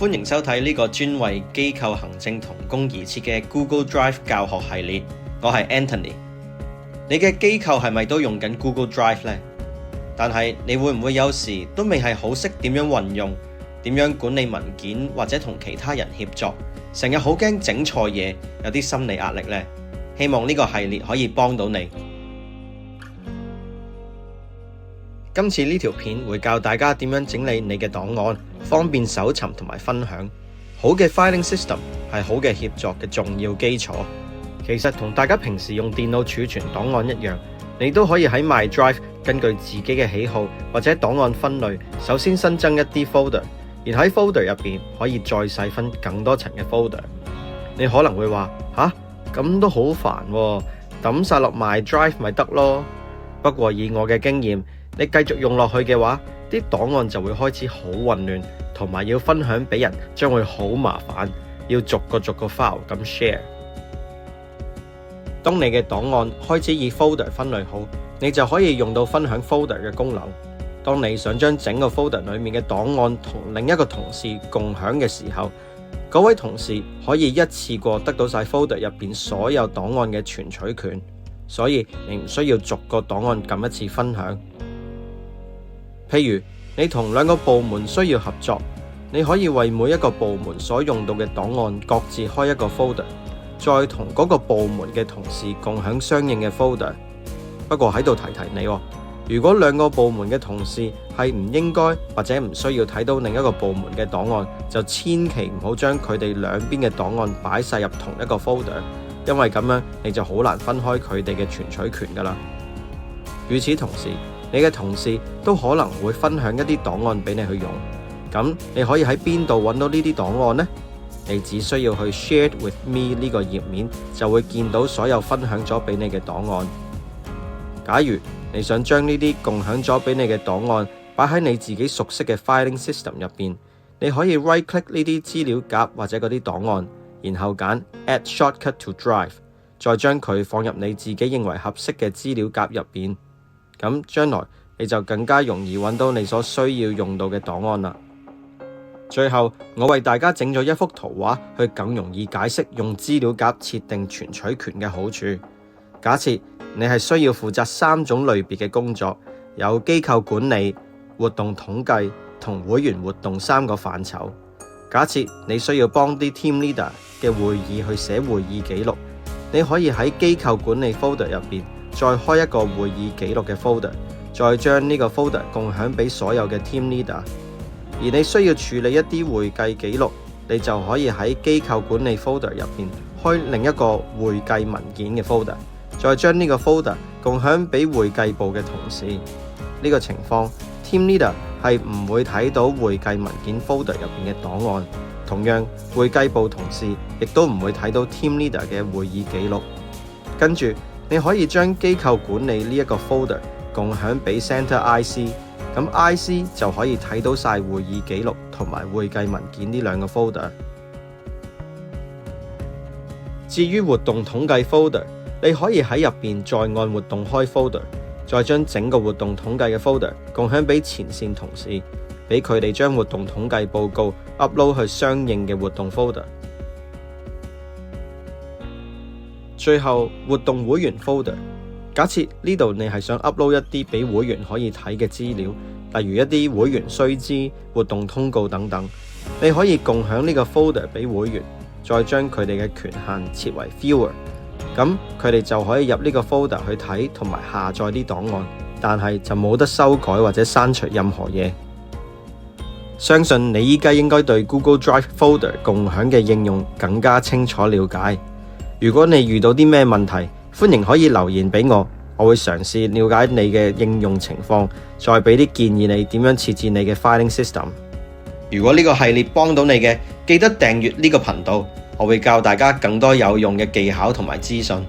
歡迎收睇呢個專為機構行政同工而設嘅 Google Drive 教學系列。我係 Anthony。你嘅機構係咪都用緊 Google Drive 呢？但係你會唔會有時都未係好識點樣運用，點樣管理文件或者同其他人協作，成日好驚整錯嘢，有啲心理壓力呢？希望呢個系列可以幫到你。今次呢條片會教大家點樣整理你嘅檔案，方便搜尋同埋分享。好嘅 filing system 係好嘅協作嘅重要基礎。其實同大家平時用電腦儲存檔案一樣，你都可以喺 My Drive 根據自己嘅喜好或者檔案分類，首先新增一啲 folder， 然喺 folder 入邊可以再細分更多層嘅 folder。你可能會話咁都好煩喎，抌晒落 My Drive 咪得咯。不過以我嘅經驗，你繼續用落去嘅話，啲檔案就會開始好混亂，同埋要分享俾人將會好麻煩，要逐個 file 咁 share。當你嘅檔案開始以 folder 分類好，你就可以用到分享 folder 嘅功能。當你想將整個 folder 裏面嘅檔案同另一個同事共享嘅時候，嗰位同事可以一次過得到晒 folder 入邊所有檔案嘅存取權，所以你唔需要逐個檔案撳一次分享。譬如你同兩個部門需要合作，你可以為每一個部門所用到嘅檔案各自開一個 folder， 再同嗰個部門嘅同事共享相應嘅 folder。不過喺度提提你，如果兩個部門嘅同事係唔應該或者唔需要睇到另一個部門嘅檔案，就千祈唔好將佢哋兩邊嘅檔案擺晒入同一個 folder， 因為咁樣你就好難分開佢哋嘅存取權噶啦。與此同時，你嘅同事都可能會分享一啲檔案俾你去用，咁你可以喺邊度揾到呢啲檔案呢？你只需要去 Shared with Me 呢個頁面，就會見到所有分享咗俾你嘅檔案。假如你想將呢啲共享咗俾你嘅檔案擺喺你自己熟悉嘅 filing system 入邊，你可以 right click 呢啲資料夾或者嗰啲檔案，然後揀 Add Shortcut to Drive， 再將佢放入你自己認為合適嘅資料夾入邊。咁將來你就更加容易揾到你所需要用到嘅檔案啦。最後，我為大家整咗一幅圖畫，去更容易解釋用資料夾設定存取權嘅好處。假設你係需要負責3種類別嘅工作，有機構管理、活動統計同會員活動3個範疇。假設你需要幫啲 team leader 嘅會議去寫會議記錄，你可以喺機構管理 folder 入邊再開一個會議記錄嘅 folder， 再將呢個 folder 共享俾所有嘅 team leader。而你需要處理一啲會計記錄，你就可以喺機構管理 folder 入邊開另一個會計文件嘅 folder， 再將呢個 folder 共享俾會計部嘅同事。呢個情況 team leader 係唔會睇到會計文件 folder 入邊嘅檔案，同樣會計部同事亦都唔會睇到 team leader 嘅會議記錄。跟住你可以將機構管理呢一個 folder 共享俾 Center IC， 咁 IC 就可以睇到晒會議記錄同埋會計文件呢兩個 folder。至於活動統計 folder， 你可以喺入邊再按活動開 folder， 再將整個活動統計嘅 folder 共享俾前線同事，俾佢哋將活動統計報告 upload 去相應嘅活動 folder。最後，活動會員 folder， 假設呢度你係想 upload 一啲俾會員可以睇嘅資料，例如一啲會員須知、活動通告等等，你可以共享呢個 folder 俾會員，再將佢哋嘅權限設為 viewer， 咁佢哋就可以入呢個 folder 去睇同埋下載啲檔案，但係就冇得修改或者刪除任何嘢。相信你依家應該對 Google Drive folder 共享嘅應用更加清楚了解。如果你遇到啲咩問題，歡迎可以留言俾我，我會嘗試了解你嘅應用情況，再俾啲建議你點樣設置你嘅 filing system。如果呢個系列幫到你嘅，記得訂閱呢個頻道，我會教大家更多有用嘅技巧同埋資訊。